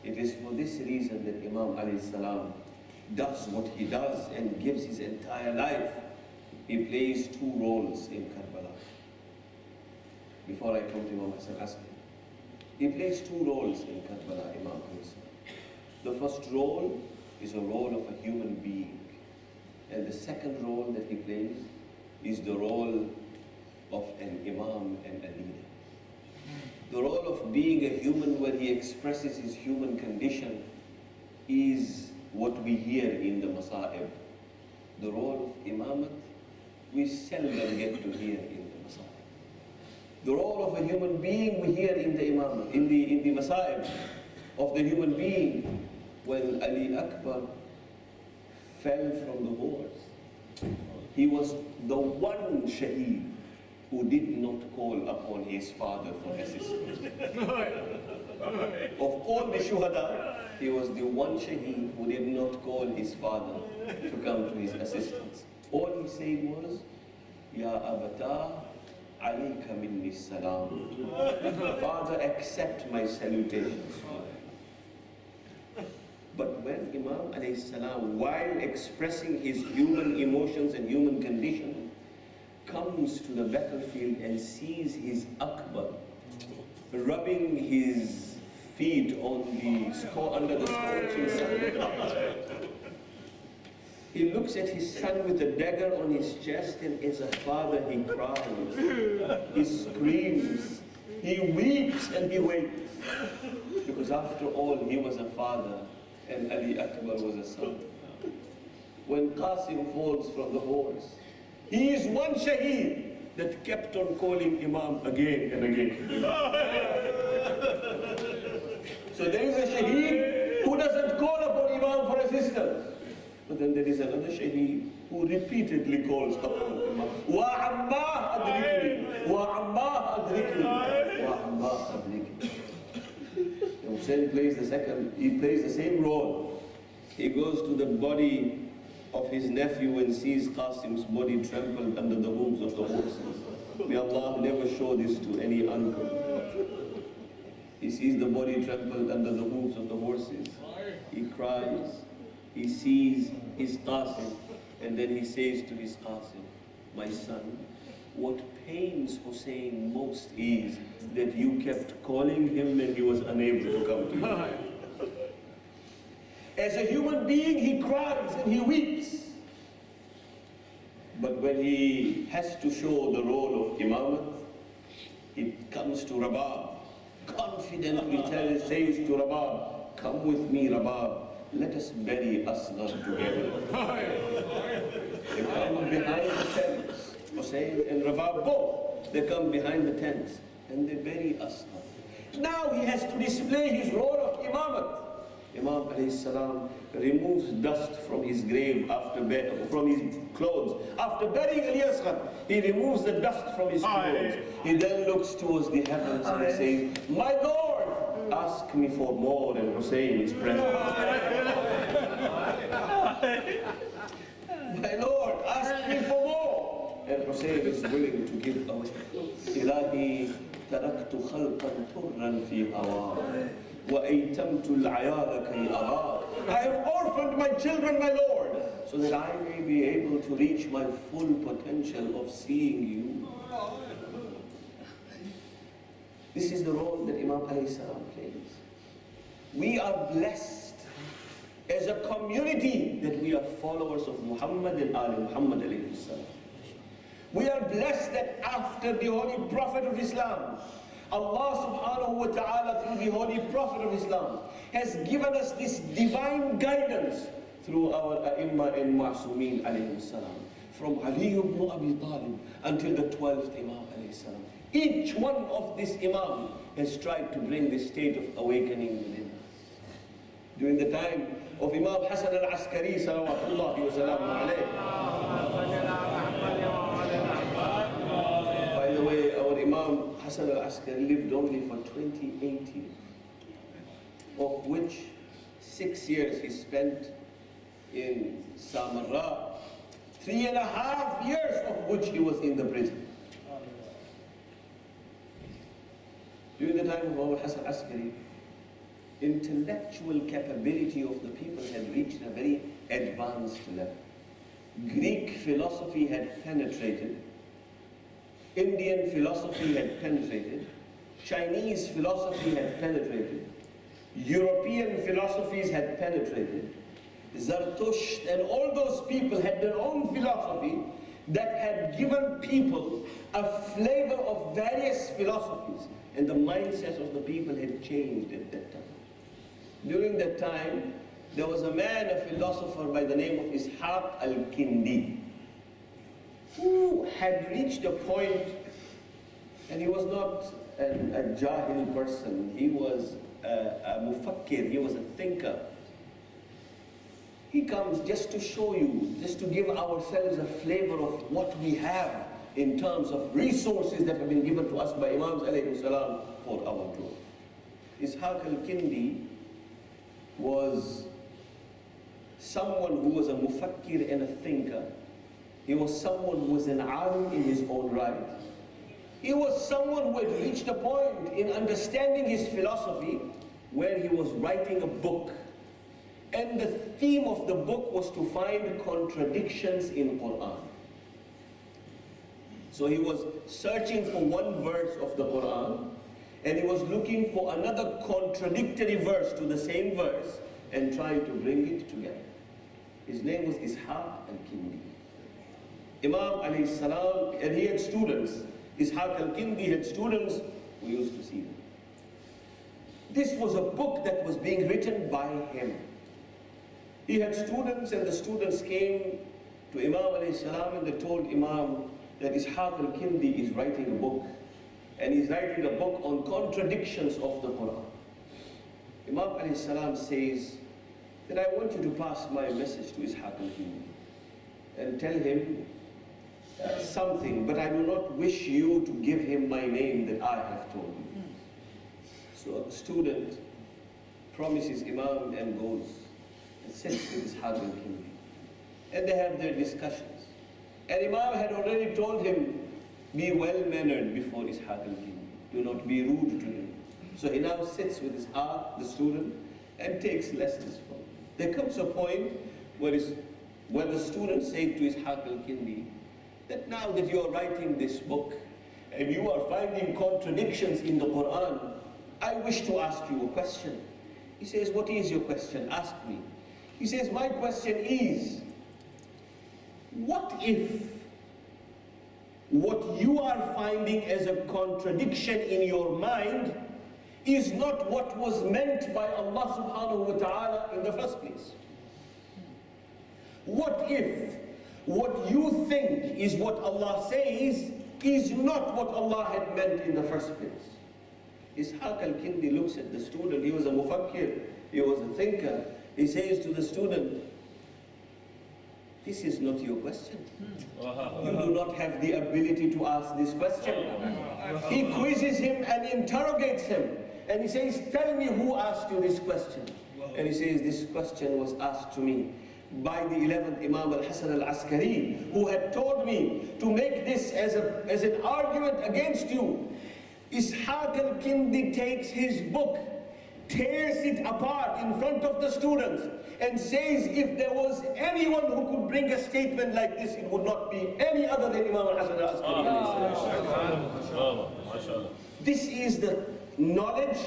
A: It is for this reason that Imam alayhi salam does what he does and gives his entire life. He plays 2 roles in Karbala. Before I come to Imam Hassan Askari, he plays 2 roles in Karbala, Imam alayhi salam. The first role is a role of a human being. And the second role that he plays is the role of an Imam and a leader. The role of being a human, where he expresses his human condition, is what we hear in the Masa'ib. The role of Imamat, we seldom get to hear in the Masa'ib. The role of a human being we hear in the Imam, in the Masa'ib of the human being, when Ali Akbar fell from the horse. He was the one shaheed who did not call upon his father for assistance. Of all the shuhada, he was the one shaheed who did not call his father to come to his assistance. All he said was, Ya Abata, alayka minni salam. Father, accept my salutations. But when Imam alayhi salam, while expressing his human emotions and human condition, comes to the battlefield and sees his Akbar rubbing his feet on under the scorching sun, he looks at his son with a dagger on his chest, and as a father he cries, he screams, he weeps and he waits. Because after all, he was a father and Ali Akbar was a son. When Qasim falls from the horse, he is one shaheed that kept on calling Imam again and again. So there is a shaheed who doesn't call upon Imam for assistance. But then there is another shaheed who repeatedly calls upon Imam. Wa amma adrikni, wa amma adrikni, wa amma adrikni. Hussein plays he plays the same role. He goes to the body of his nephew and sees Qasim's body trampled under the hooves of the horses. May Allah never show this to any uncle. He sees the body trampled under the hooves of the horses. He cries. He sees his Qasim, and then he says to his Qasim, my son, what pains Hussein most is that you kept calling him and he was unable to come to you. As a human being, he cries and he weeps. But when he has to show the role of Imamat, it comes to Rabab. Confidently says to Rabab, come with me, Rabab. Let us bury Asghar together. They come behind the tents. Hussein and Rabab both. They come behind the tents and they bury Asghar. Now he has to display his role of Imamat. Imam alayhi salam removes dust from his grave from his clothes. After burying Ali Asghar, he removes the dust from his clothes. He then looks towards the heavens and he says, my Lord, ask me for more, and Hussein is present. My Lord, ask me for more, and Hussein is willing to give away. Ilahi taraktu khalqan turran fi hawa. I have orphaned my children, my Lord, so that I may be able to reach my full potential of seeing you. This is the role that Imam alayhi salam plays. We are blessed as
C: as a community that we are followers of Muhammad and Ali Muhammad alayhi salam. We are blessed that after the Holy Prophet of Islam, Allah subhanahu wa ta'ala through the Holy Prophet of Islam has given us this divine guidance through our Ai-Imma and Ma'sumeen alayhi salam. From Ali ibn Abi Talib until the 12th Imam alayhi salam. Each one of this Imam has tried to bring this state of awakening within us. During the time of Imam Hassan al-Askari salawatullahi wa salamu alayhi. By the way, our Imam Hassan al-Askari lived only for 28 years, of which 6 years he spent in Samarra, 3.5 years of which he was in the prison. During the time of our Hassan al-Askari, intellectual capability of the people had reached a very advanced level. Greek philosophy had penetrated, Indian philosophy had penetrated, Chinese philosophy had penetrated, European philosophies had penetrated, Zarathustra and all those people had their own philosophy that had given people a flavor of various philosophies, and the mindset of the people had changed at that time. During that time, there was a man, a philosopher by the name of Ishaq al-Kindi, who had reached a point, and he was not a jahil person, he was a mufakkir, he was a thinker. He comes just to show you, just to give ourselves a flavor of what we have in terms of resources that have been given to us by Imams alayhi salam for our growth. Ishaq al-Kindi was someone who was a mufakkir and a thinker. He was someone who was an alim in his own right. He was someone who had reached a point in understanding his philosophy where he was writing a book. And the theme of the book was to find contradictions in Quran. So he was searching for one verse of the Quran, and he was looking for another contradictory verse to the same verse and trying to bring it together. His name was Ishaq al-Kindi. Imam alayhi salam, and he had students. Ishaq al-Kindi had students who used to see him. This was a book that was being written by him. He had students, and the students came to Imam alayhi salam and they told Imam that Ishaq al-Kindi is writing a book. And he's writing a book on contradictions of the Quran. Imam alayhi salam says that I want you to pass my message to Ishaq al-Kindi and tell him something, but I do not wish you to give him my name that I have told you. So a student promises Imam and goes and sits with Ishaq al-Kindi. And they have their discussions. And Imam had already told him, be well-mannered before Ishaq al-Kindi. Do not be rude to him. So he now sits with Ishaq, the student, and takes lessons from him. There comes a point where the student said to Ishaq al-Kindi that now that you are writing this book and you are finding contradictions in the Quran, I wish to ask you a question. He says, what is your question? Ask me. He says, my question is, what if what you are finding as a contradiction in your mind is not what was meant by Allah subhanahu wa ta'ala in the first place? What if what you think is what Allah says is not what Allah had meant in the first place? Ishaq al-Kindi looks at the student. He was a mufakkir, he was a thinker. He says to the student, this is not your question. You do not have the ability to ask this question. He quizzes him and interrogates him. And he says, tell me who asked you this question. And he says, this question was asked to me by the 11th Imam al-Hassan al-Askari, who had told me to make this as an argument against you. Ishaq al-Kindi takes his book, tears it apart in front of the students, and says if there was anyone who could bring a statement like this, it would not be any other than Imam al-Hassan al-Askari. This is the knowledge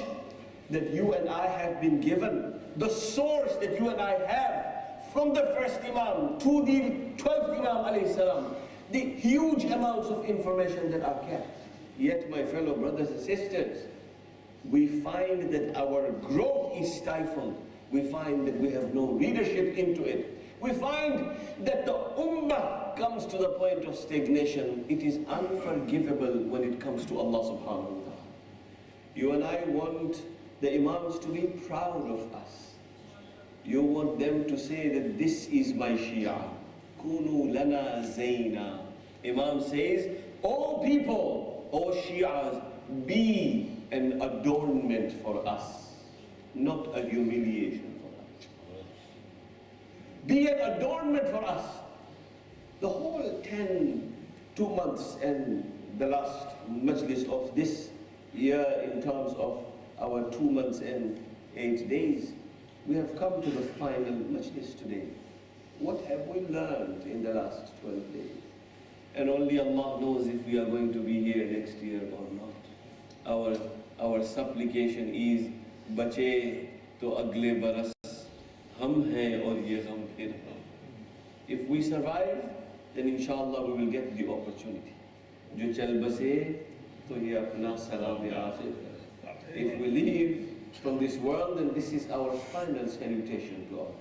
C: that you and I have been given, the source that you and I have from the first Imam to the 12th Imam alayhi salam, the huge amounts of information that are kept. Yet, my fellow brothers and sisters, we find that our growth is stifled. We find that we have no readership into it. We find that the ummah comes to the point of stagnation. It is unforgivable when it comes to Allah subhanahu wa ta'ala. You and I want the Imams to be proud of us. You want them to say that this is my Shia. Kunu lana zayna. Imam says, O people, O Shias, be an adornment for us, not a humiliation. Be an adornment for us. The whole 2 months and the last majlis of this year in terms of our 2 months and 8 days, we have come to the final majlis today. What have we learned in the last 12 days? And only Allah knows if we are going to be here next year or not. Our supplication is, bache to agle baras hum hain aur ye gham phir hai. If we survive, then inshallah we will get the opportunity. Jo chal base to ye apna salam akhir. If we leave from this world, then this is our final salutation to all.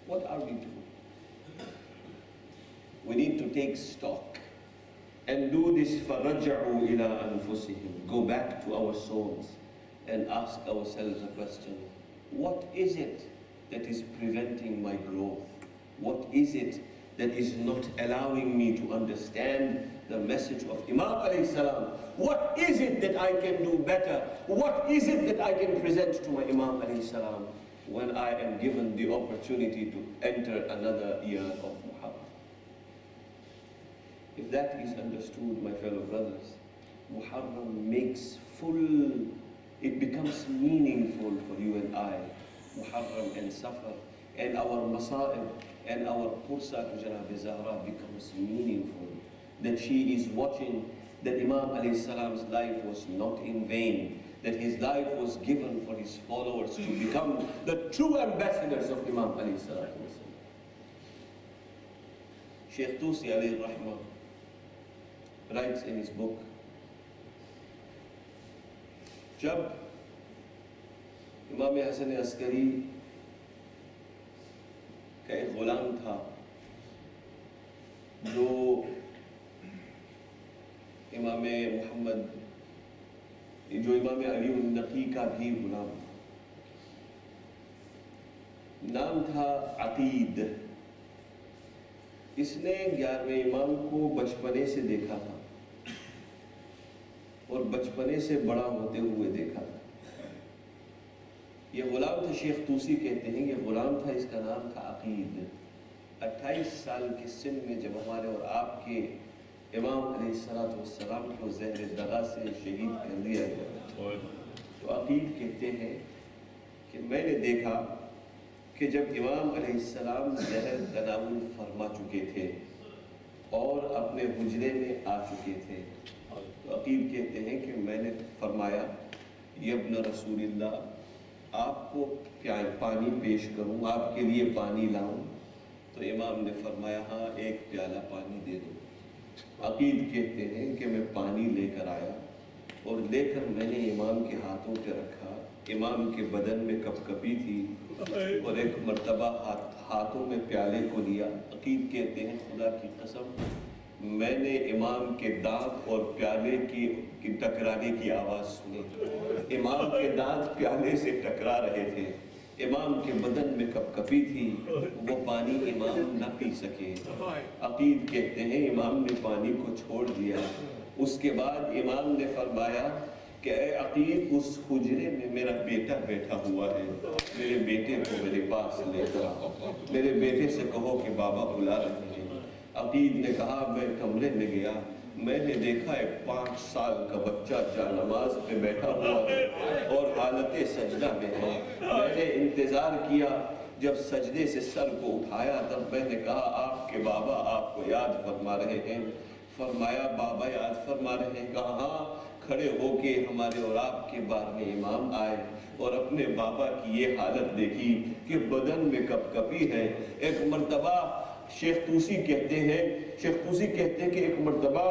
C: What are we doing? We need to take stock and do this فَرَجَعُوا إِلَىٰ أَنفُسِهِمْ. Go back to our souls and ask ourselves a question. What is it that is preventing my growth? What is it that is not allowing me to understand the message of Imam alayhi salam? What is it that I can do better? What is it that I can present to my Imam alayhi salam when I am given the opportunity to enter another year of Muharram? If that is understood, my fellow brothers, Muharram makes it becomes meaningful for you and I. Muharram and Safar and our Masa'ib and our Pursa to Janab Zahra becomes meaningful. That she is watching that Imam alayhi salam's life was not in vain, that his life was given for his followers to become the true ambassadors of Imam alayhi salam. Shaykh Tusi alayhi rahmah writes in his book, jab Imam Hassan Askari کا ایک غلام تھا جو امام علی النقی کا بھی غلام تھا. نام تھا عقید. اس نے 11ویں امام کو بچپنے سے دیکھا تھا اور بچپنے سے بڑا ہوتے ہوئے دیکھا تھا. یہ غلام تھا, شیخ توسی کہتے ہیں, یہ غلام تھا, اس کا نام تھا عقید. 28 سال کے سن میں جب ہمارے اور آپ کے امام علیہ السلام کو زہر دغا سے شہید کر دیا گیا, تو عقید کہتے ہیں کہ میں نے دیکھا کہ جب امام علیہ السلام زہر تناول فرما چکے تھے اور اپنے حجرے میں آ چکے تھے, تو عقید کہتے ہیں کہ میں نے فرمایا, یبن رسول اللہ, آپ کو پانی پیش کروں, آپ کے لیے پانی لاؤں؟ تو امام نے فرمایا, ہاں ایک پیالہ پانی دے دو. عقید کہتے ہیں کہ میں پانی لے کر آیا اور لے کر میں نے امام کے ہاتھوں پہ رکھا. امام کے بدن میں کپ کپی تھی اور ایک مرتبہ ہاتھوں میں پیالے کو لیا. عقید کہتے ہیں, خدا کی قسم میں نے امام کے دانت اور پیالے کی ٹکرانے کی آواز سنی. امام کے دانت پیالے سے ٹکرا رہے تھے, امام کے بدن میں کپ کپی تھی, وہ پانی امام نہ پی سکے. عقید کہتے ہیں امام نے پانی کو چھوڑ دیا. اس کے بعد امام نے فرمایا کہ اے عقید, اس حجرے میں میرا بیٹا بیٹھا ہوا ہے, میرے بیٹے کو میرے پاس لے کر آؤ, میرے بیٹے سے کہو کہ بابا بلا رہے ہیں. عقید نے کہا, میں کمرے میں گیا, میں نے دیکھا ایک 5 سال کا بچہ جا نماز پہ بیٹھا ہوا ہے اور حالت سجدہ میں ہے. میں نے انتظار کیا, جب سجدے سے سر کو اٹھایا تب میں نے کہا, آپ کے بابا آپ کو یاد فرما رہے ہیں. فرمایا, بابا یاد فرما رہے ہیں؟ کہا ہاں.
A: کھڑے ہو کے ہمارے اور آپ کے بارے میں امام آئے اور اپنے بابا کی یہ حالت دیکھی کہ بدن میں کپ کپی ہے. ایک مرتبہ شیخ توسی کہتے ہیں کہ ایک مرتبہ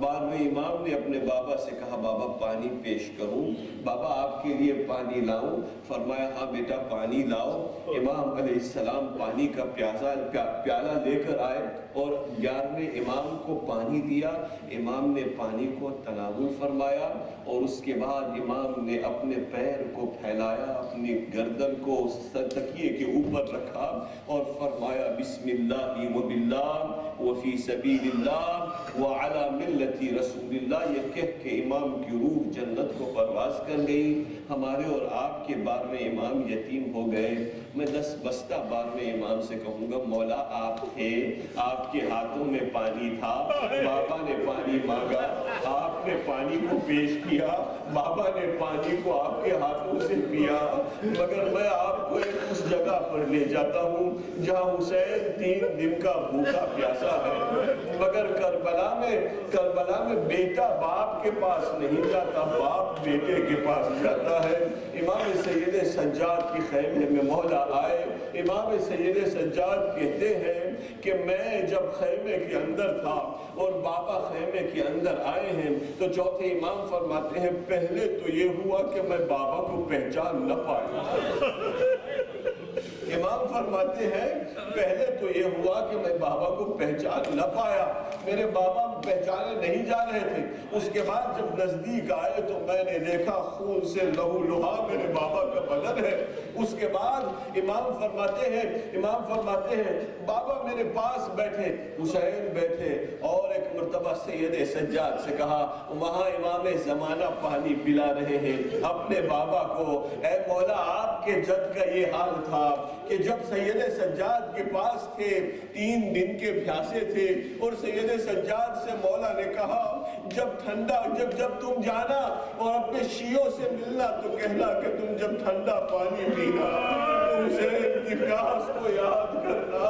A: بارہویں امام نے اپنے بابا سے کہا بابا پانی پیش کروں, بابا آپ کے لیے پانی لاؤں؟ فرمایا ہاں بیٹا پانی لاؤ. امام علیہ السلام پانی کا پیالہ لے کر آئے اور 11ویں امام کو پانی دیا. امام نے پانی کو تناول فرمایا اور اس کے بعد امام نے اپنے پیر کو پھیلایا, اپنی گردن کو تکیے کے اوپر رکھا اور فرمایا بسم اللہ وباللہ وفی سبیل اللہ وعلی ملت رسول اللہ. یہ کہہ کے امام کی روح جنت کو پرواز کر گئی. ہمارے اور آپ کے 12ویں امام یتیم ہو گئے. میں 10 بستہ 12ویں امام سے کہوں گا مولا آپ تھے, آپ کے ہاتھوں میں پانی تھا, بابا نے پانی مانگا, آپ نے پانی کو پیش کیا, بابا نے پانی کو آپ کے ہاتھوں سے پیا, مگر میں آپ کو اس جگہ پر لے جاتا ہوں جہاں حسین 3 دن کا بھوکا پیاسا ہے. مگر کربلا میں بیٹا باپ کے پاس نہیں جاتا, باپ بیٹے کے پاس جاتا ہے. امام سید سجاد کی خیمے میں مولا آئے. امام سید سجاد کہتے ہیں کہ میں جب خیمے کے اندر تھا اور بابا خیمے کے اندر آئے ہیں تو چوتھے امام فرماتے ہیں پہلے تو یہ ہوا کہ میں بابا کو پہچان نہ پایا. امام فرماتے ہیں پہلے تو یہ ہوا کہ میں بابا کو پہچان نہ پایا, میرے بابا پہچانے نہیں جا رہے تھے. اس کے بعد جب نزدیک آئے تو میں نے دیکھا خون سے لہو لہا میرے بابا کا بدن ہے. اس کے بعد امام فرماتے ہیں بابا میرے پاس بیٹھے, حسین بیٹھے اور ایک مرتبہ سید سجاد سے کہا وہاں امام زمانہ پانی پلا رہے ہیں اپنے بابا کو, اے مولا آپ کے جد کا یہ حال تھا کہ جب سید سجاد کے پاس تھے 3 دن کے پیاسے تھے اور سید سجاد سے مولا نے کہا جب تم جانا اور اپنے شیعوں سے ملنا تو کہنا کہ تم جب ٹھنڈا پانی پینا تو حسین کی پیاس کو یاد کرنا.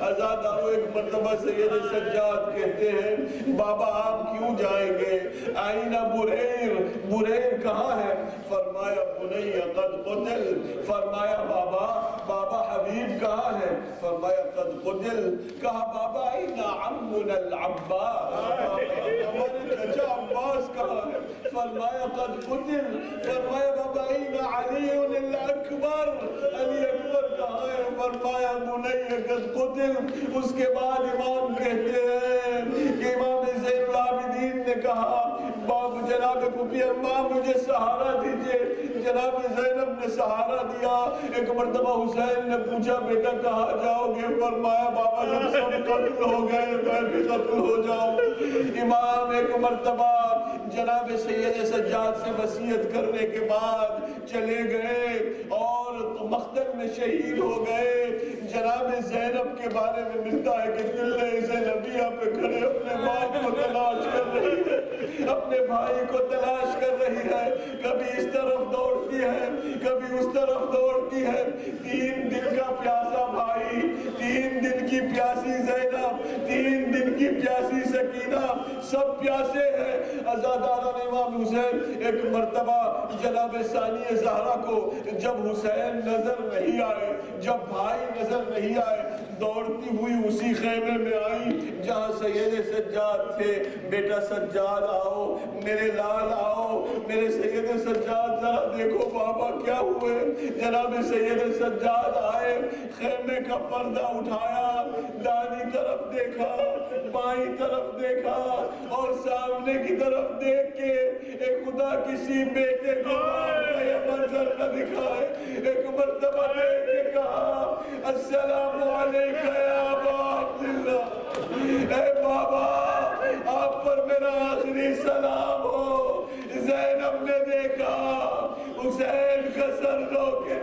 A: عزادارو ایک مرتبہ سید سجاد کہتے ہیں بابا آپ کیوں جائیں گے, آئینہ بریر کہاں ہے؟ فرمایا بنی قد قتل. فرمایا بابا حبیب کہاں ہے؟ فرمایا قد قتل. کہا بابا آئینہ عمنا العباس, ہمارے چچا عباس کہاں ہے؟ فرمایا قد قتل. فرمایا بابا آئینہ علی الاکبر, علی اکبر کہاں ہے؟ فرمایا بنی قد قتل. اس کے بعد امام کہتے ہیں کہ امام زین العابدین نے کہا باپ جناب پھوپھی اماں مجھے سہارا دیجئے. جناب زینب نے سہارا دیا. ایک مرتبہ حسین نے پوچھا بیٹا کہاں جاؤ گے؟ فرمایا بابا جب سب قتل ہو گئے میں بھی قتل ہو جاؤں. امام ایک مرتبہ جناب سید سجاد سے وصیت کرنے کے بعد چلے گئے اور مقتل میں شہید ہو گئے. جناب زینب کے بارے میں ملتا ہے کہ دل زینبیہ پہ کھڑے اپنے باپ کو تلاش کر رہی ہے, اپنے بھائی کو تلاش کر رہی ہے, کبھی اس طرف دوڑتی ہے کبھی اس طرف دوڑتی ہے. 3 دن کا پیاسا بھائی, 3 دن کی پیاسی زینب, 3 دن کی پیاسی سکینہ, سب پیاسے ہیں. عزاداران امام حسین ایک مرتبہ جناب ثانی زہرا کو جب حسین نظر نہیں آئے, جب بھائی نظر نہیں آئے, دوڑتی ہوئی اسی خیمے میں آئی جہاں سید سجاد تھے. بیٹا سجاد آؤ, میرے لال آؤ, میرے سید سجاد ذرا دیکھو بابا کیا ہوئے. جناب سید سجاد آئے, خیمے کا پردہ اٹھایا, دانی طرف دیکھا, بائیں طرف دیکھا اور سامنے کی طرف دیکھ کے ایک خدا کسی بیٹے کو باپ کا یہ منظر نہ دکھائے. ایک مرتبہ دیکھ کے کہا السلام علیکم یا ابا عبداللہ, اے بابا آپ پر میرا آخری سلام ہو. زینب نے دیکھا, حسین کا سر رو کے